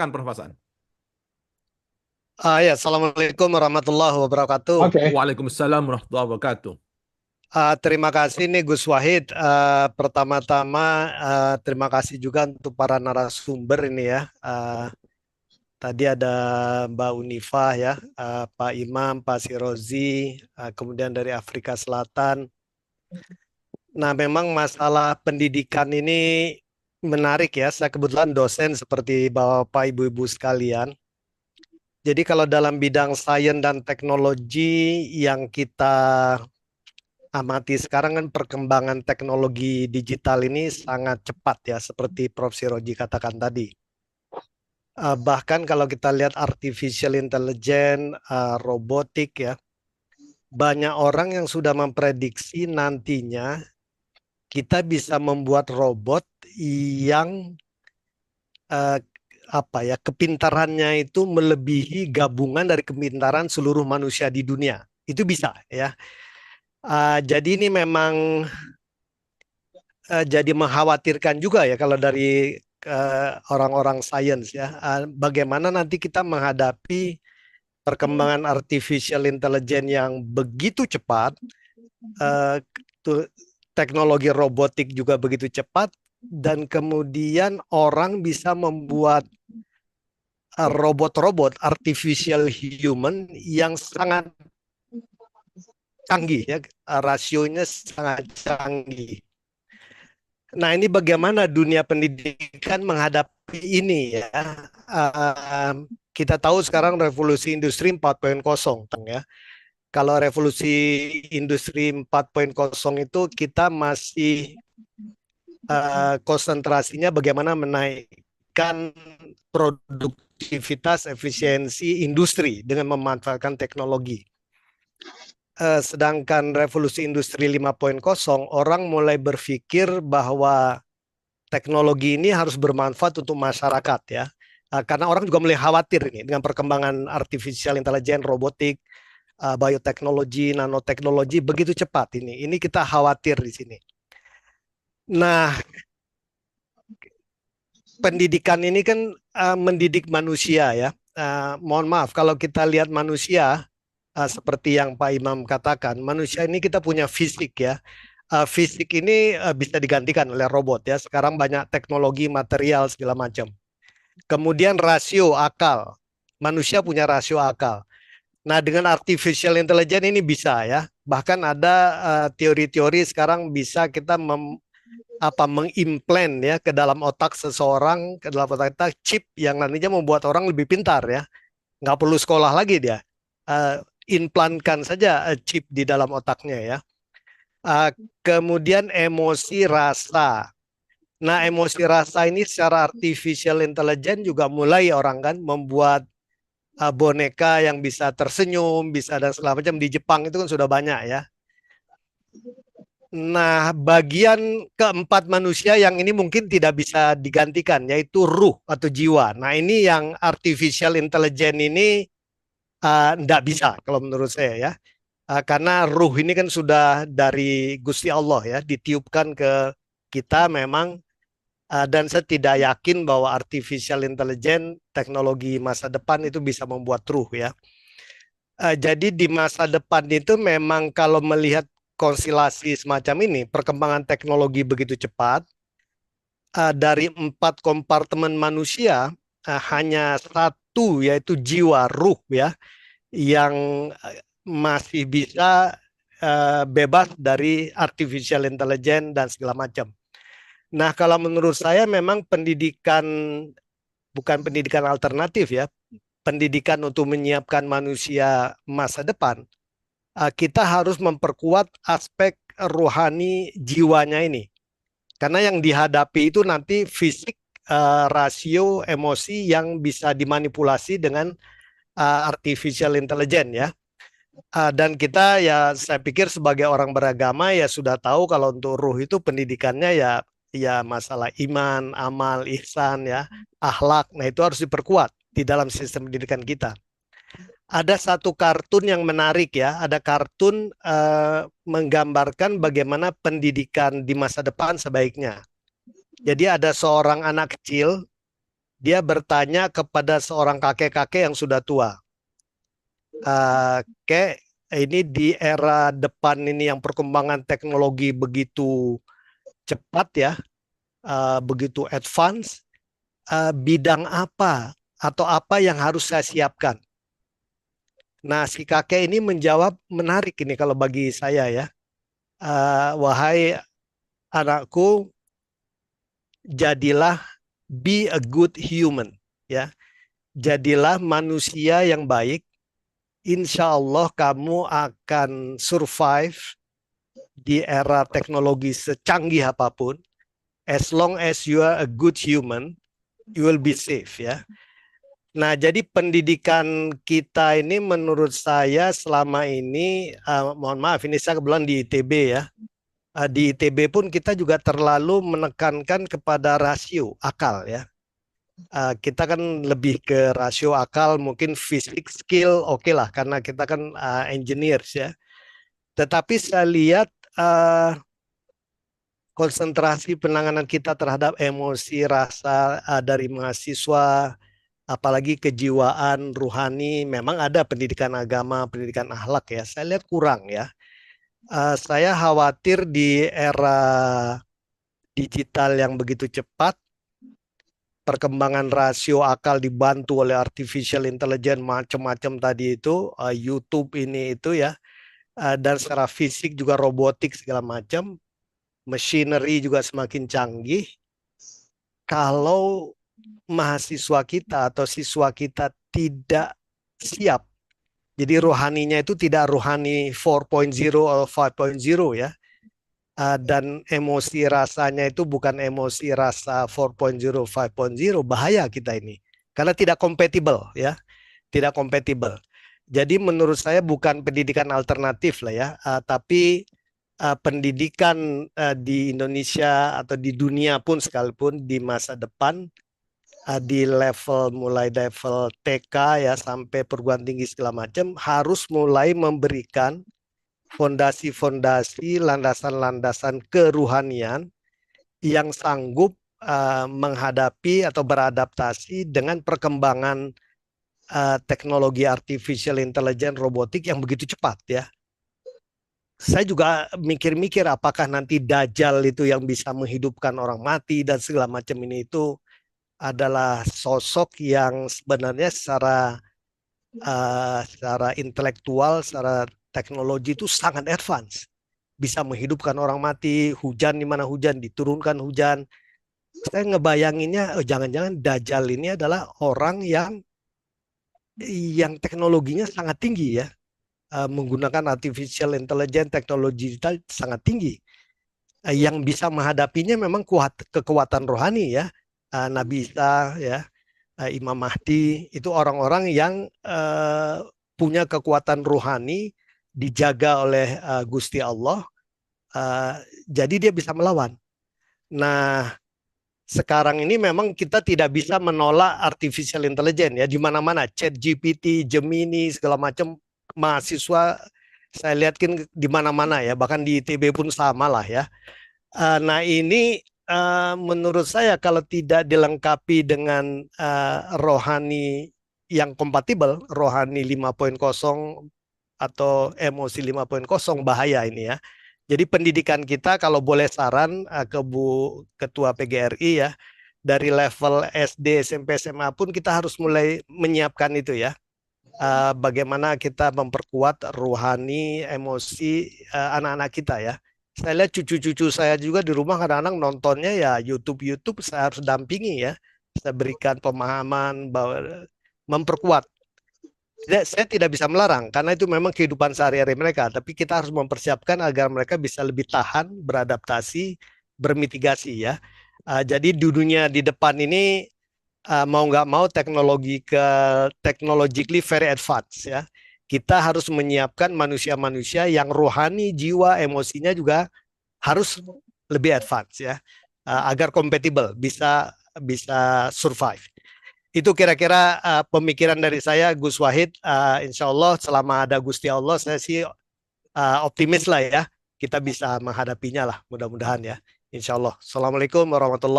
Kan Prof. Hasan. Ya, Assalamualaikum warahmatullahi wabarakatuh. Waalaikumsalam warahmatullahi wabarakatuh. Terima kasih nih Gus Wahid. Pertama-tama terima kasih juga untuk para narasumber ini ya. Tadi ada Mbak Unifah ya, Pak Imam, Pak Sirozi, kemudian dari Afrika Selatan. Nah, memang masalah pendidikan ini menarik ya. Saya kebetulan dosen seperti Bapak Ibu-Ibu sekalian. Jadi kalau dalam bidang sains dan teknologi yang kita amati sekarang kan perkembangan teknologi digital ini sangat cepat ya, seperti Prof. Siroji katakan tadi. Bahkan kalau kita lihat artificial intelligence, robotik ya, banyak orang yang sudah memprediksi nantinya kita bisa membuat robot yang uh, kepintarannya itu melebihi gabungan dari kepintaran seluruh manusia di dunia. Itu bisa ya. Jadi ini memang jadi mengkhawatirkan juga ya kalau dari orang-orang sains ya. Bagaimana nanti kita menghadapi perkembangan artificial intelligence yang begitu cepat, uh, teknologi robotik juga begitu cepat, dan kemudian orang bisa membuat robot-robot artificial human yang sangat canggih ya, rasionya sangat canggih. Nah, ini bagaimana dunia pendidikan menghadapi ini ya. Kita tahu sekarang revolusi industri 4.0 ya. Kalau revolusi industri 4.0 itu kita masih konsentrasinya bagaimana menaikkan produktivitas efisiensi industri dengan memanfaatkan teknologi. Sedangkan revolusi industri 5.0 orang mulai berpikir bahwa teknologi ini harus bermanfaat untuk masyarakat ya. Karena orang juga mulai khawatir ini dengan perkembangan artificial intelligence, robotik, bioteknologi, nanoteknologi begitu cepat ini. Ini kita khawatir di sini. Nah, pendidikan ini kan mendidik manusia ya. Mohon maaf kalau kita lihat manusia seperti yang Pak Imam katakan, manusia ini kita punya fisik ya. Fisik ini bisa digantikan oleh robot ya. Sekarang banyak teknologi material segala macam. Kemudian rasio akal. Manusia punya rasio akal. Nah, dengan artificial intelligence ini bisa ya. Bahkan ada teori-teori sekarang bisa kita mengimplant ya ke dalam otak seseorang, ke dalam otak kita chip yang nantinya membuat orang lebih pintar ya. Nggak perlu sekolah lagi dia. Implantkan saja chip di dalam otaknya ya. Kemudian emosi rasa. Nah, emosi rasa ini secara artificial intelligence juga mulai orang kan membuat boneka yang bisa tersenyum, bisa dan segala macam. Di Jepang itu kan sudah banyak ya. Nah, bagian keempat manusia yang ini mungkin tidak bisa digantikan, yaitu ruh atau jiwa. Nah, ini yang artificial intelligence ini tidak bisa kalau menurut saya ya. Karena ruh ini kan sudah dari Gusti Allah ya, ditiupkan ke kita memang. Dan saya tidak yakin bahwa artificial intelligence, teknologi masa depan itu bisa membuat ruh ya. Jadi di masa depan itu memang kalau melihat konstelasi semacam ini, perkembangan teknologi begitu cepat, dari 4 kompartemen manusia, hanya satu yaitu jiwa ruh ya, yang masih bisa bebas dari artificial intelligence dan segala macam. Nah, kalau menurut saya memang pendidikan bukan pendidikan alternatif ya, pendidikan untuk menyiapkan manusia masa depan. Kita harus memperkuat aspek rohani jiwanya ini. Karena yang dihadapi itu nanti fisik, rasio, emosi yang bisa dimanipulasi dengan artificial intelligence ya. Dan kita ya saya pikir sebagai orang beragama ya sudah tahu kalau untuk ruh itu pendidikannya ya masalah iman, amal, ihsan ya, akhlak. Nah, itu harus diperkuat di dalam sistem pendidikan kita. Ada satu kartun yang menarik ya, ada kartun menggambarkan bagaimana pendidikan di masa depan sebaiknya. Jadi ada seorang anak kecil Dia bertanya kepada seorang kakek-kakek yang sudah tua. Kek, ini di era depan ini yang perkembangan teknologi begitu cepat ya, begitu advance, bidang apa atau apa yang harus saya siapkan? Nah, si kakek ini menjawab menarik ini kalau bagi saya ya. Wahai anakku, jadilah be a good human ya. Jadilah manusia yang baik. Insya Allah kamu akan survive di era teknologi secanggih apapun. As long as you are a good human, you will be safe ya. Nah, jadi pendidikan kita ini menurut saya selama ini, mohon maaf ini saya kebetulan di ITB ya. Di ITB pun kita juga terlalu menekankan kepada rasio akal ya. Kita kan lebih ke rasio akal, mungkin fisik skill oke lah karena kita kan engineers ya. Tetapi saya lihat konsentrasi penanganan kita terhadap emosi rasa dari mahasiswa, apalagi kejiwaan rohani, memang ada pendidikan agama, pendidikan akhlak ya. Saya lihat kurang ya. Saya khawatir di era digital yang begitu cepat, perkembangan rasio akal dibantu oleh artificial intelligence macam-macam tadi itu, YouTube ini itu ya, dan secara fisik juga robotik segala macam, machinery juga semakin canggih. Kalau mahasiswa kita atau siswa kita tidak siap, jadi rohaninya itu tidak rohani 4.0 atau 5.0 ya, dan emosi rasanya itu bukan emosi rasa 4.0, 5.0, bahaya kita ini. Karena tidak compatible ya, tidak compatible. Jadi menurut saya bukan pendidikan alternatif lah ya, tapi pendidikan di Indonesia atau di dunia pun sekalipun di masa depan di level mulai level TK ya sampai perguruan tinggi segala macam harus mulai memberikan fondasi-fondasi, landasan-landasan keruhanian yang sanggup menghadapi atau beradaptasi dengan perkembangan teknologi artificial intelligence robotik yang begitu cepat ya. Saya juga mikir-mikir apakah nanti Dajjal itu yang bisa menghidupkan orang mati dan segala macam ini itu adalah sosok yang sebenarnya secara intelektual, secara teknologi itu sangat advance. Bisa menghidupkan orang mati, hujan di mana hujan, diturunkan hujan. Saya ngebayanginnya, jangan-jangan Dajjal ini adalah orang yang teknologinya sangat tinggi ya. Menggunakan artificial intelligence, teknologi digital sangat tinggi. Yang bisa menghadapinya memang kekuatan rohani ya. Nabi Isa ya, Imam Mahdi itu orang-orang yang punya kekuatan rohani dijaga oleh Gusti Allah, jadi dia bisa melawan. Nah, sekarang ini memang kita tidak bisa menolak artificial intelligence ya, di mana-mana ChatGPT, Gemini segala macam mahasiswa saya lihat kan di mana-mana ya, bahkan di ITB pun sama lah ya. Nah ini menurut saya kalau tidak dilengkapi dengan rohani yang kompatibel, rohani 5.0 atau emosi 5.0, bahaya ini ya. Jadi pendidikan kita kalau boleh saran ke Bu Ketua PGRI ya, dari level SD, SMP, SMA pun kita harus mulai menyiapkan itu ya. Bagaimana kita memperkuat rohani, emosi anak-anak kita ya. Saya lihat cucu-cucu saya juga di rumah kadang-kadang nontonnya ya YouTube, saya harus dampingi ya. Saya berikan pemahaman bahwa memperkuat. Saya tidak bisa melarang karena itu memang kehidupan sehari-hari mereka, tapi kita harus mempersiapkan agar mereka bisa lebih tahan, beradaptasi, bermitigasi ya. Jadi di dunia di depan ini mau nggak mau technologically very advanced ya. Kita harus menyiapkan manusia-manusia yang rohani, jiwa, emosinya juga harus lebih advance ya, agar compatible, bisa survive. Itu kira-kira pemikiran dari saya, Gus Wahid. Insya Allah selama ada Gusti Allah, saya sih optimis lah ya, kita bisa menghadapinya lah, mudah-mudahan ya. Insya Allah. Assalamualaikum warahmatullahi wabarakatuh.